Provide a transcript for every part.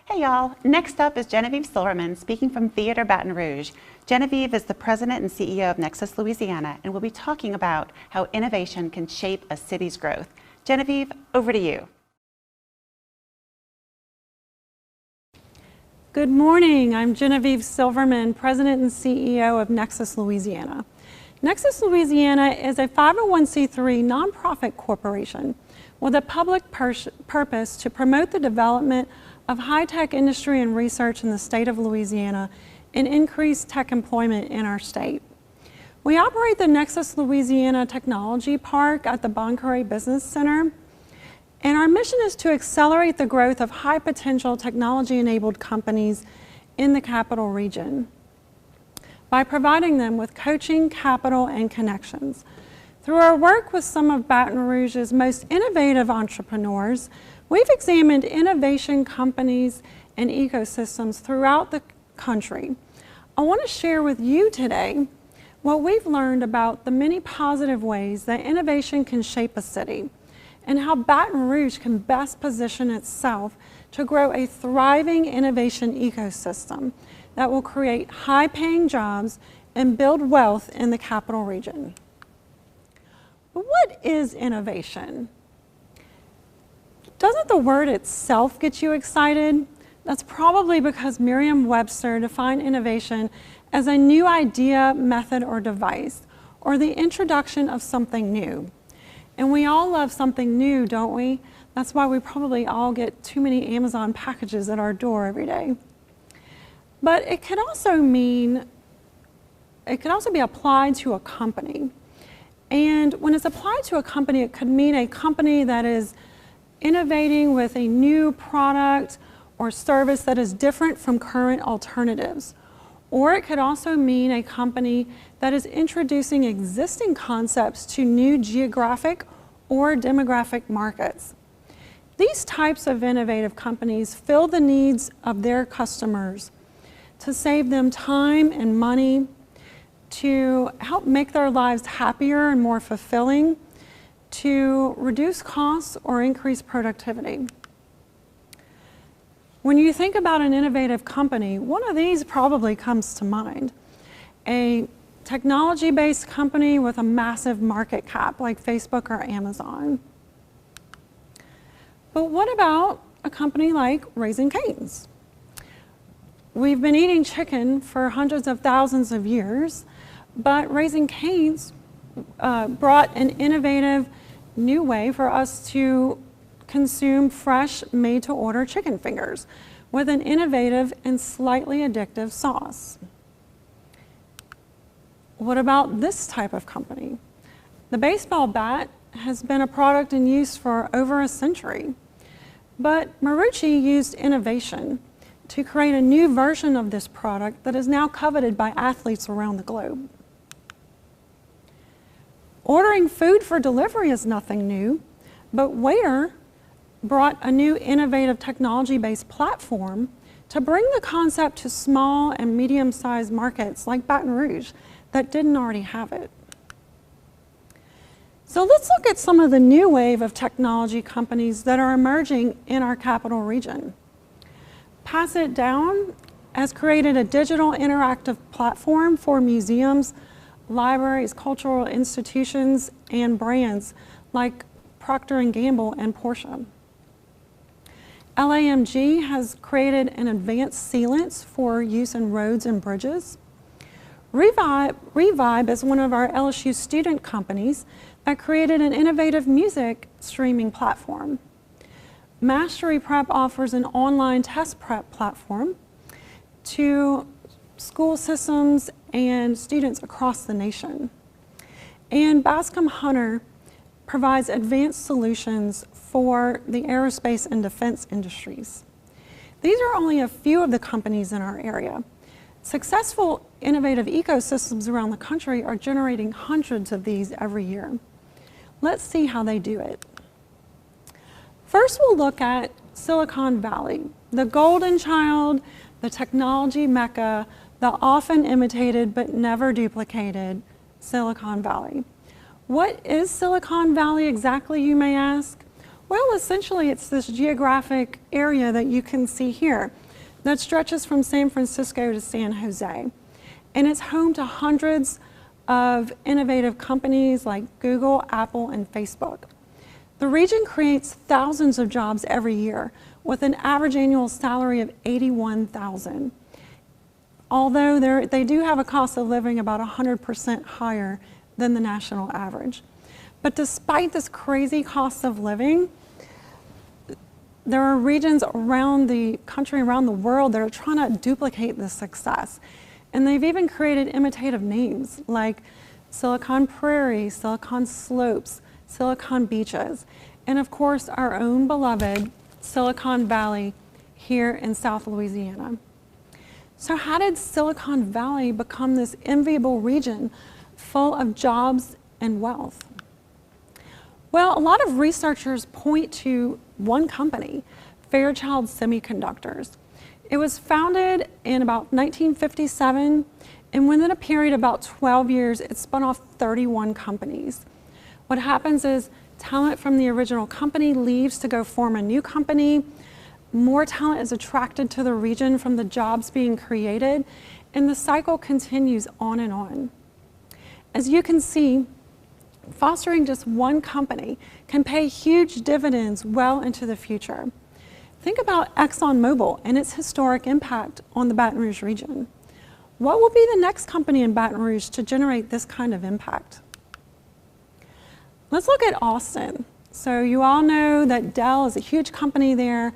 Hey y'all, next up is Genevieve Silverman speaking from Theater Baton Rouge. Genevieve is the president and CEO of Nexus Louisiana and will be talking about how innovation can shape a city's growth. Genevieve, over to you. Good morning, I'm Genevieve Silverman, president and CEO of Nexus Louisiana. Nexus Louisiana is a 501c3 nonprofit corporation with a public purpose to promote the development of high-tech industry and research in the state of Louisiana and increase tech employment in our state. We operate the Nexus Louisiana Technology Park at the Bon Carré Business Center, and our mission is to accelerate the growth of high-potential technology-enabled companies in the capital region by providing them with coaching, capital, and connections. Through our work with some of Baton Rouge's most innovative entrepreneurs, we've examined innovation companies and ecosystems throughout the country. I want to share with you today what we've learned about the many positive ways that innovation can shape a city and how Baton Rouge can best position itself to grow a thriving innovation ecosystem that will create high-paying jobs and build wealth in the capital region. But what is innovation? Doesn't the word itself get you excited? That's probably because Merriam-Webster defined innovation as a new idea, method, or device, or the introduction of something new. And we all love something new, don't we? That's why we probably all get too many Amazon packages at our door every day. But it could also be applied to a company. And when it's applied to a company, it could mean a company that is innovating with a new product or service that is different from current alternatives. Or it could also mean a company that is introducing existing concepts to new geographic or demographic markets. These types of innovative companies fill the needs of their customers to save them time and money, to help make their lives happier and more fulfilling, to reduce costs or increase productivity. When you think about an innovative company, one of these probably comes to mind. A technology-based company with a massive market cap like Facebook or Amazon. But what about a company like Raising Cane's? We've been eating chicken for hundreds of thousands of years, but Raising Cane's brought an innovative new way for us to consume fresh, made-to-order chicken fingers with an innovative and slightly addictive sauce. What about this type of company? The baseball bat has been a product in use for over a century, but Marucci used innovation to create a new version of this product that is now coveted by athletes around the globe. Ordering food for delivery is nothing new, but Waiter brought a new innovative technology-based platform to bring the concept to small and medium-sized markets like Baton Rouge that didn't already have it. So let's look at some of the new wave of technology companies that are emerging in our capital region. Pass It Down has created a digital interactive platform for museums, libraries, cultural institutions, and brands like Procter & Gamble and Porsche. LAMG has created an advanced sealants for use in roads and bridges. Revibe is one of our LSU student companies that created an innovative music streaming platform. Mastery Prep offers an online test prep platform to school systems and students across the nation. And Bascom Hunter provides advanced solutions for the aerospace and defense industries. These are only a few of the companies in our area. Successful innovative ecosystems around the country are generating hundreds of these every year. Let's see how they do it. First, we'll look at Silicon Valley, the golden child, the technology mecca, the often imitated but never duplicated Silicon Valley. What is Silicon Valley exactly, you may ask? Well, essentially, it's this geographic area that you can see here that stretches from San Francisco to San Jose. And it's home to hundreds of innovative companies like Google, Apple, and Facebook. The region creates thousands of jobs every year with an average annual salary of $81,000. Although they do have a cost of living about 100% higher than the national average. But despite this crazy cost of living, there are regions around the country, around the world, that are trying to duplicate this success. And they've even created imitative names like Silicon Prairie, Silicon Slopes, Silicon Beaches, and of course our own beloved Silicon Valley here in South Louisiana. So how did Silicon Valley become this enviable region full of jobs and wealth? Well, a lot of researchers point to one company, Fairchild Semiconductors. It was founded in about 1957, and within a period of about 12 years, it spun off 31 companies. What happens is talent from the original company leaves to go form a new company. More talent is attracted to the region from the jobs being created, and the cycle continues on and on. As you can see, fostering just one company can pay huge dividends well into the future. Think about ExxonMobil and its historic impact on the Baton Rouge region. What will be the next company in Baton Rouge to generate this kind of impact? Let's look at Austin. So you all know that Dell is a huge company there.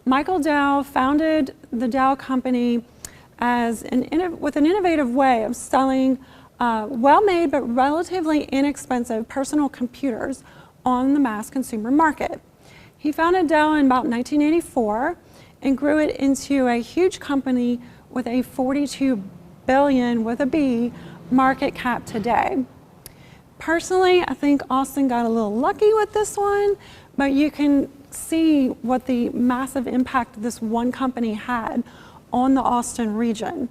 Michael Dell founded the Dell company with an innovative way of selling well-made but relatively inexpensive personal computers on the mass consumer market. He founded Dell in about 1984 and grew it into a huge company with a $42 billion with a B market cap today. Personally, I think Austin got a little lucky with this one, but you can see what the massive impact this one company had on the Austin region.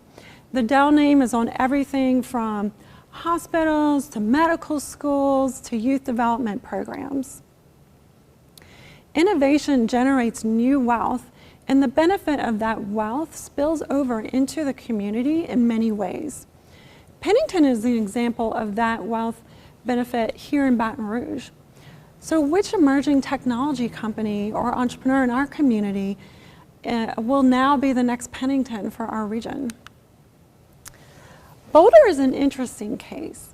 The Dell name is on everything from hospitals to medical schools to youth development programs. Innovation generates new wealth, and the benefit of that wealth spills over into the community in many ways. Pennington is an example of that wealth benefit here in Baton Rouge. So which emerging technology company or entrepreneur in our community will now be the next Pennington for our region? Boulder is an interesting case.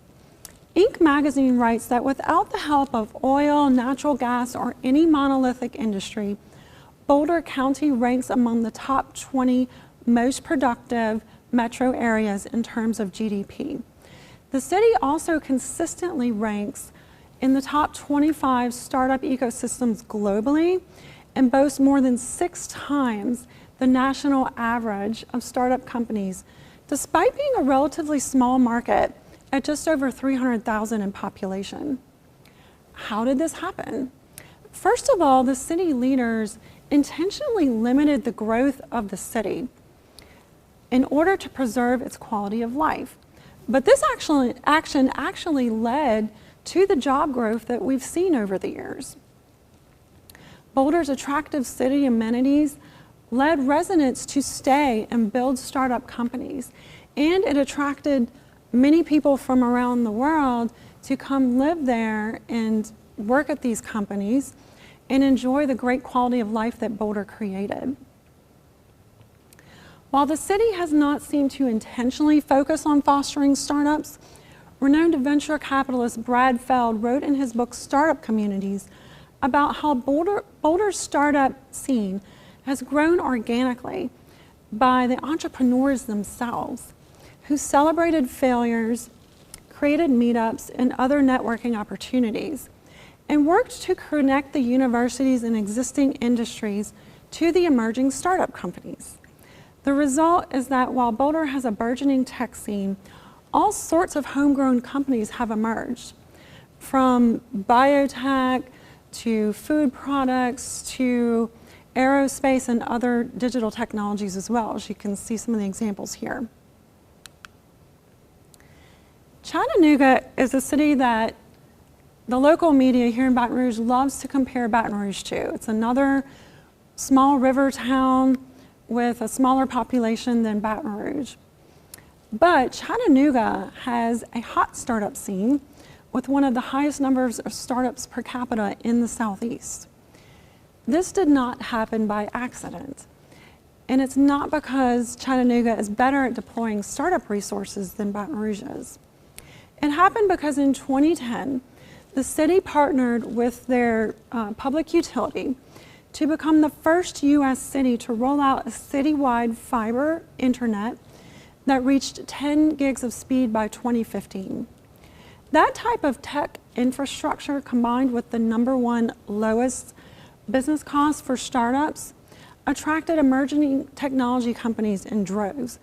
Inc. magazine writes that without the help of oil, natural gas, or any monolithic industry, Boulder County ranks among the top 20 most productive metro areas in terms of GDP. The city also consistently ranks in the top 25 startup ecosystems globally and boasts more than 6 times the national average of startup companies, despite being a relatively small market at just over 300,000 in population. How did this happen? First of all, the city leaders intentionally limited the growth of the city in order to preserve its quality of life. But this action actually led to the job growth that we've seen over the years. Boulder's attractive city amenities led residents to stay and build startup companies, and it attracted many people from around the world to come live there and work at these companies and enjoy the great quality of life that Boulder created. While the city has not seemed to intentionally focus on fostering startups, renowned venture capitalist Brad Feld wrote in his book Startup Communities about how Boulder's startup scene has grown organically by the entrepreneurs themselves, who celebrated failures, created meetups and other networking opportunities, and worked to connect the universities and existing industries to the emerging startup companies. The result is that while Boulder has a burgeoning tech scene, all sorts of homegrown companies have emerged, from biotech to food products to aerospace and other digital technologies as well, as you can see some of the examples here. Chattanooga is a city that the local media here in Baton Rouge loves to compare Baton Rouge to. It's another small river town with a smaller population than Baton Rouge. But Chattanooga has a hot startup scene with one of the highest numbers of startups per capita in the Southeast. This did not happen by accident. And it's not because Chattanooga is better at deploying startup resources than Baton Rouge is. It happened because in 2010, the city partnered with their public utility to become the first U.S. city to roll out a citywide fiber internet that reached 10 gigs of speed by 2015. That type of tech infrastructure, combined with the #1 lowest business costs for startups, attracted emerging technology companies in droves.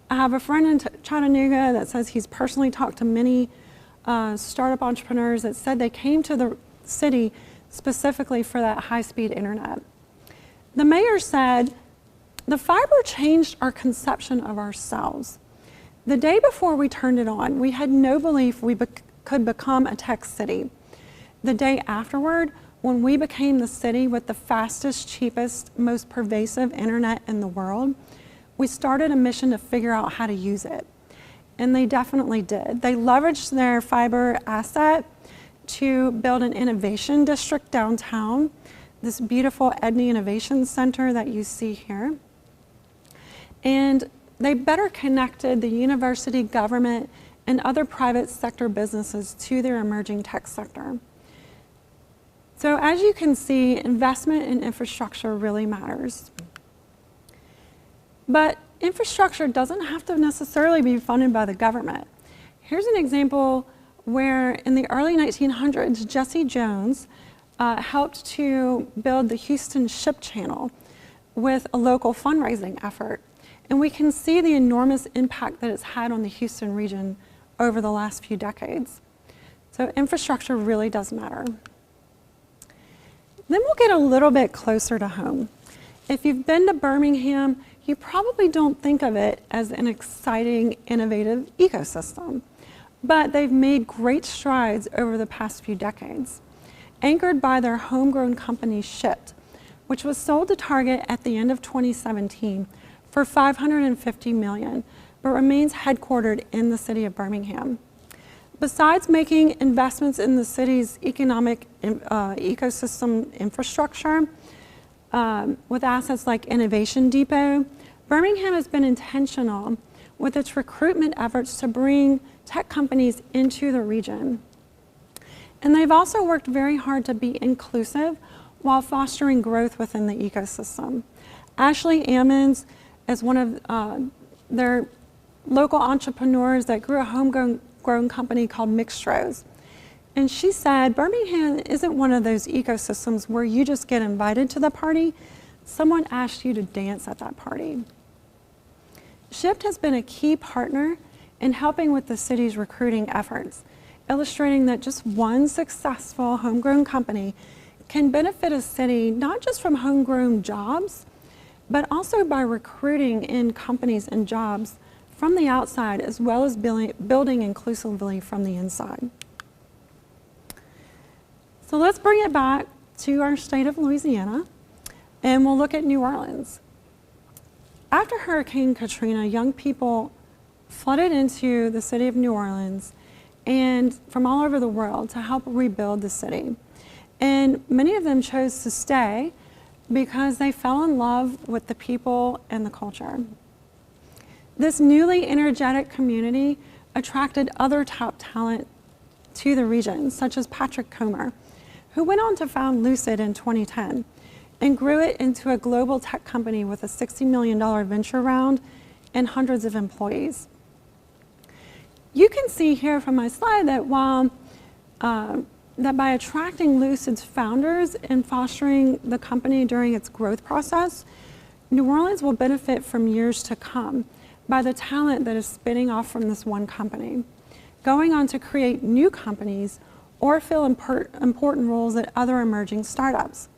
I have a friend in Chattanooga that says he's personally talked to many startup entrepreneurs that said they came to the city specifically for that high-speed internet. The mayor said, "The fiber changed our conception of ourselves. The day before we turned it on, we had no belief we could become a tech city. The day afterward, when we became the city with the fastest, cheapest, most pervasive internet in the world, we started a mission to figure out how to use it." And they definitely did. They leveraged their fiber asset to build an innovation district downtown, this beautiful Edney Innovation Center that you see here. And they better connected the university, government, and other private sector businesses to their emerging tech sector. So as you can see, investment in infrastructure really matters. But infrastructure doesn't have to necessarily be funded by the government. Here's an example where in the early 1900s, Jesse Jones helped to build the Houston Ship Channel with a local fundraising effort. And we can see the enormous impact that it's had on the Houston region over the last few decades. So infrastructure really does matter. Then we'll get a little bit closer to home. If you've been to Birmingham, you probably don't think of it as an exciting, innovative ecosystem. But they've made great strides over the past few decades, anchored by their homegrown company, Shipt, which was sold to Target at the end of 2017 for $550 million, but remains headquartered in the city of Birmingham. Besides making investments in the city's economic ecosystem infrastructure, with assets like Innovation Depot, Birmingham has been intentional with its recruitment efforts to bring tech companies into the region. And they've also worked very hard to be inclusive while fostering growth within the ecosystem. Ashley Ammons is one of their local entrepreneurs that grew a homegrown company called Mixtros. And she said, Birmingham isn't one of those ecosystems where you just get invited to the party. Someone asked you to dance at that party. Shipt has been a key partner in helping with the city's recruiting efforts, illustrating that just one successful homegrown company can benefit a city not just from homegrown jobs, but also by recruiting in companies and jobs from the outside, as well as building inclusively from the inside. So let's bring it back to our state of Louisiana, and we'll look at New Orleans. After Hurricane Katrina, young people flooded into the city of New Orleans and from all over the world to help rebuild the city. And many of them chose to stay because they fell in love with the people and the culture. This newly energetic community attracted other top talent to the region, such as Patrick Comer, who went on to found Lucid in 2010 and grew it into a global tech company with a $60 million venture round and hundreds of employees. You can see here from my slide that while that by attracting Lucid's founders and fostering the company during its growth process, New Orleans will benefit from years to come by the talent that is spinning off from this one company, going on to create new companies or fill important roles at other emerging startups.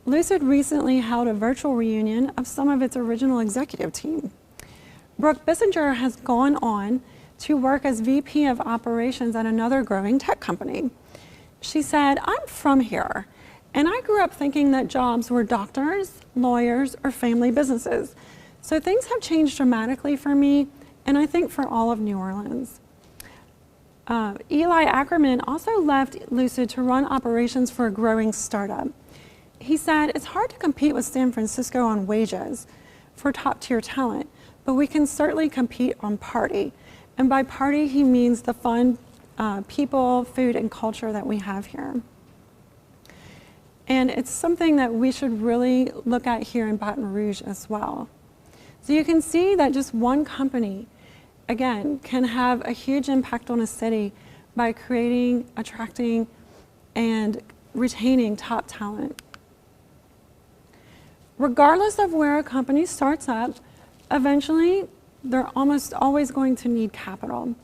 Lucid recently held a virtual reunion of some of its original executive team. Brooke Bissinger has gone on to work as VP of operations at another growing tech company. She said, "I'm from here, and I grew up thinking that jobs were doctors, lawyers, or family businesses. So things have changed dramatically for me, and I think for all of New Orleans." Eli Ackerman also left Lucid to run operations for a growing startup. He said, "It's hard to compete with San Francisco on wages for top-tier talent, but we can certainly compete on party." And by party, he means the fun people, food, and culture that we have here. And it's something that we should really look at here in Baton Rouge as well. So you can see that just one company, again, can have a huge impact on a city by creating, attracting, and retaining top talent. Regardless of where a company starts up, eventually they're almost always going to need capital.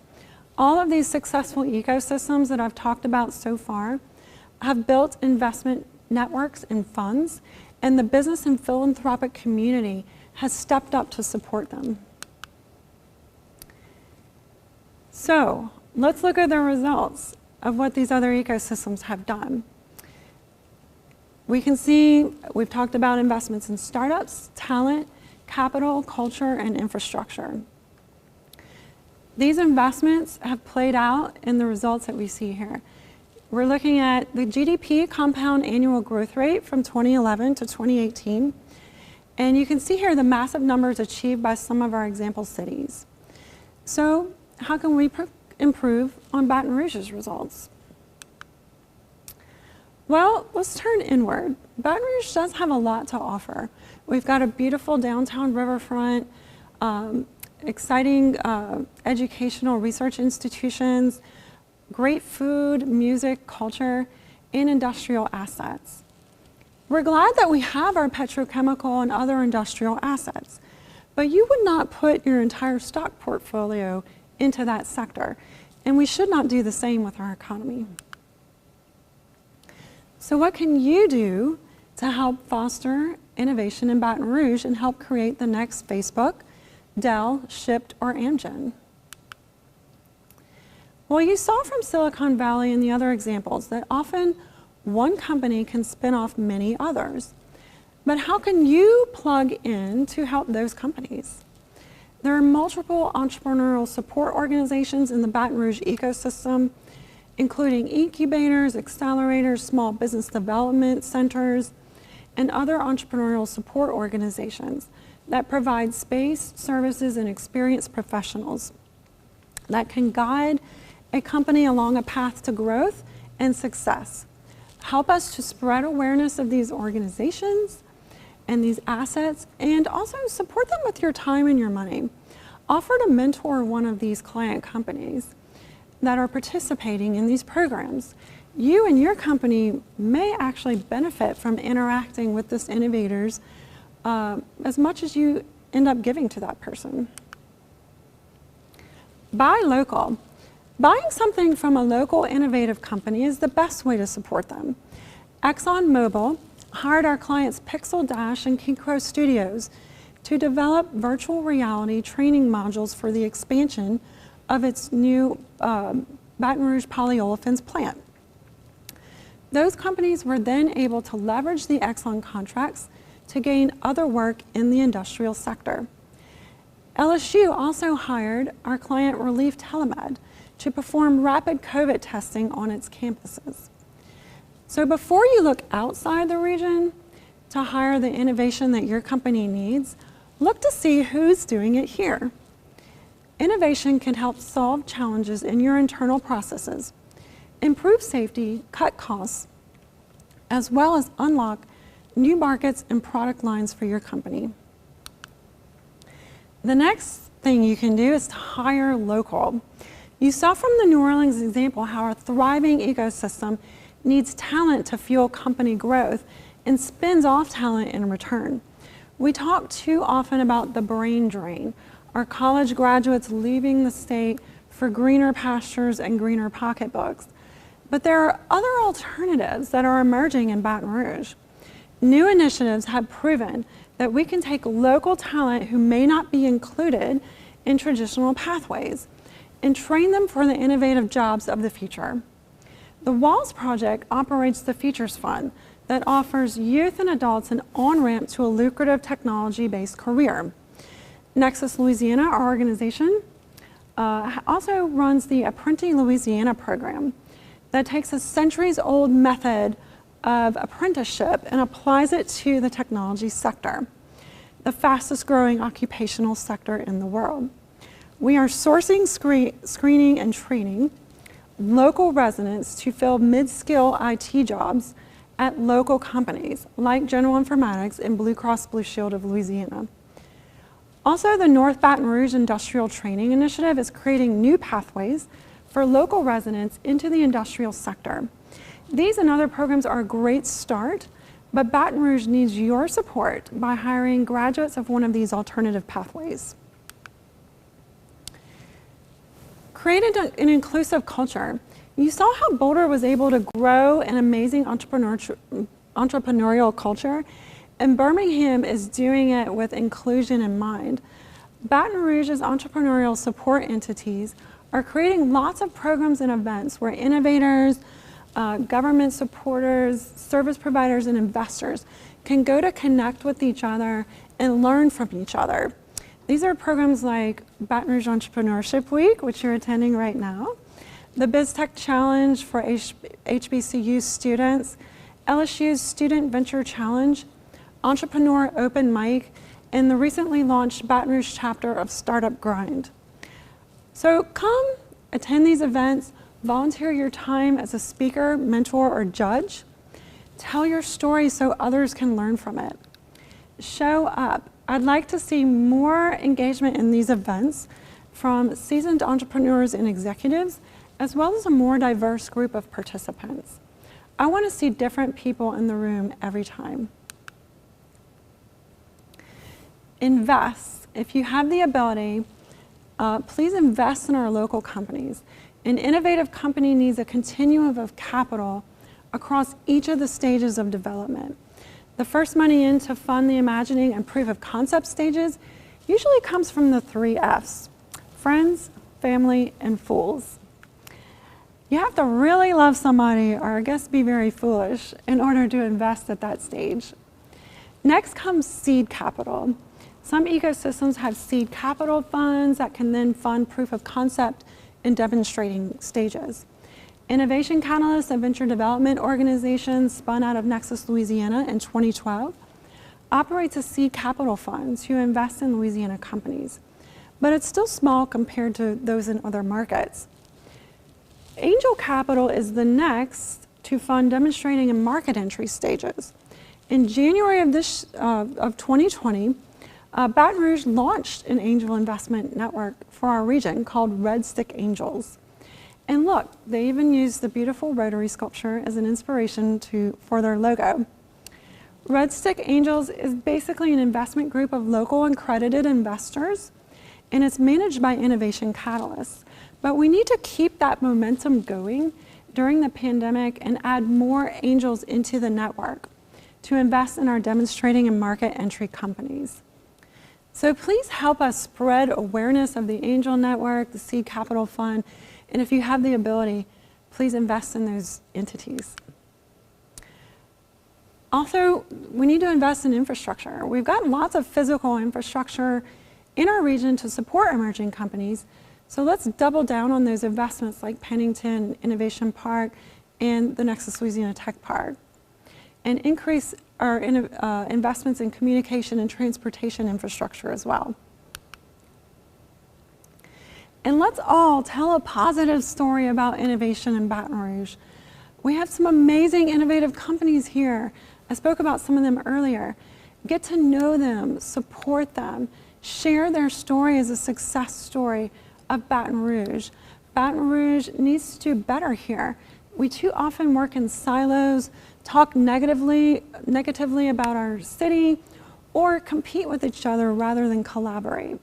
All of these successful ecosystems that I've talked about so far have built investment networks and funds, and the business and philanthropic community has stepped up to support them. So let's look at the results of what these other ecosystems have done. We can see we've talked about investments in startups, talent, capital, culture, and infrastructure. These investments have played out in the results that we see here. We're looking at the GDP compound annual growth rate from 2011 to 2018. And you can see here the massive numbers achieved by some of our example cities. So how can we improve on Baton Rouge's results? Well, let's turn inward. Baton Rouge does have a lot to offer. We've got a beautiful downtown riverfront, exciting educational research institutions, great food, music, culture, and industrial assets. We're glad that we have our petrochemical and other industrial assets, but you would not put your entire stock portfolio into that sector, and we should not do the same with our economy. So what can you do to help foster innovation in Baton Rouge and help create the next Facebook, Dell, Shipt, or Amgen? Well, you saw from Silicon Valley and the other examples that often one company can spin off many others. But how can you plug in to help those companies? There are multiple entrepreneurial support organizations in the Baton Rouge ecosystem, including incubators, accelerators, small business development centers, and other entrepreneurial support organizations that provide space, services, and experienced professionals that can guide a company along a path to growth and success. Help us to spread awareness of these organizations and these assets, and also support them with your time and your money. Offer to mentor one of these client companies that are participating in these programs. You and your company may actually benefit from interacting with these innovators as much as you end up giving to that person. Buy local. Buying something from a local innovative company is the best way to support them. ExxonMobil hired our clients Pixel Dash and Kikro Studios to develop virtual reality training modules for the expansion of its new Baton Rouge polyolefins plant. Those companies were then able to leverage the Exxon contracts to gain other work in the industrial sector. LSU also hired our client Relief Telemed to perform rapid COVID testing on its campuses. So before you look outside the region to hire the innovation that your company needs, look to see who's doing it here. Innovation can help solve challenges in your internal processes, improve safety, cut costs, as well as unlock new markets and product lines for your company. The next thing you can do is to hire local. You saw from the New Orleans example how a thriving ecosystem needs talent to fuel company growth and spins off talent in return. We talk too often about the brain drain, our college graduates leaving the state for greener pastures and greener pocketbooks. But there are other alternatives that are emerging in Baton Rouge. New initiatives have proven that we can take local talent who may not be included in traditional pathways and train them for the innovative jobs of the future. The Walls Project operates the Features Fund that offers youth and adults an on-ramp to a lucrative technology-based career. Nexus Louisiana, our organization, also runs the Apprenti Louisiana program that takes a centuries-old method of apprenticeship and applies it to the technology sector, the fastest growing occupational sector in the world. We are sourcing, screening, and training local residents to fill mid-skill IT jobs at local companies like General Informatics and Blue Cross Blue Shield of Louisiana. Also, the North Baton Rouge Industrial Training Initiative is creating new pathways for local residents into the industrial sector. These and other programs are a great start, but Baton Rouge needs your support by hiring graduates of one of these alternative pathways. Create an inclusive culture. You saw how Boulder was able to grow an amazing entrepreneurial culture, and Birmingham is doing it with inclusion in mind. Baton Rouge's entrepreneurial support entities are creating lots of programs and events where innovators, government supporters, service providers, and investors can go to connect with each other and learn from each other. These are programs like Baton Rouge Entrepreneurship Week, which you're attending right now, the BizTech Challenge for HBCU students, LSU's Student Venture Challenge, Entrepreneur Open Mic, and the recently launched Baton Rouge chapter of Startup Grind. So come attend these events, volunteer your time as a speaker, mentor, or judge. Tell your story so others can learn from it. Show up. I'd like to see more engagement in these events from seasoned entrepreneurs and executives, as well as a more diverse group of participants. I want to see different people in the room every time. Invest. If you have the ability, please invest in our local companies. An innovative company needs a continuum of capital across each of the stages of development. The first money in to fund the imagining and proof of concept stages usually comes from the 3 F's: friends, family, and fools. You have to really love somebody, or I guess be very foolish, in order to invest at that stage. Next comes seed capital. Some ecosystems have seed capital funds that can then fund proof of concept in demonstrating stages. Innovation Catalyst, a venture development organization spun out of Nexus Louisiana in 2012, operates a seed capital fund to invest in Louisiana companies, but it's still small compared to those in other markets. Angel Capital is the next to fund demonstrating and market entry stages. In January of 2020, Baton Rouge launched an angel investment network for our region called Red Stick Angels. And look, they even used the beautiful rotary sculpture as an inspiration for their logo. Red Stick Angels is basically an investment group of local accredited investors, and it's managed by Innovation Catalyst. But we need to keep that momentum going during the pandemic and add more angels into the network to invest in our demonstrating and market entry companies. So please help us spread awareness of the Angel Network, the Seed Capital Fund, and if you have the ability, please invest in those entities. Also, we need to invest in infrastructure. We've got lots of physical infrastructure in our region to support emerging companies, so let's double down on those investments like Pennington Innovation Park and the Nexus Louisiana Tech Park, and increase our investments in communication and transportation infrastructure as well. And let's all tell a positive story about innovation in Baton Rouge. We have some amazing innovative companies here. I spoke about some of them earlier. Get to know them, support them, share their story as a success story of Baton Rouge. Baton Rouge needs to do better here. We too often work in silos, talk negatively about our city, or compete with each other rather than collaborate.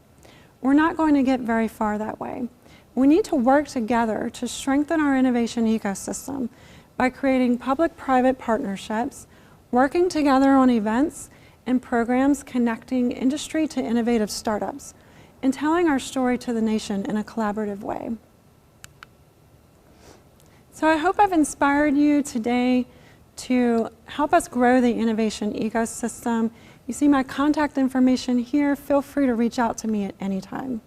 We're not going to get very far that way. We need to work together to strengthen our innovation ecosystem by creating public-private partnerships, working together on events and programs connecting industry to innovative startups, and telling our story to the nation in a collaborative way. So I hope I've inspired you today to help us grow the innovation ecosystem. You see my contact information here. Feel free to reach out to me at any time.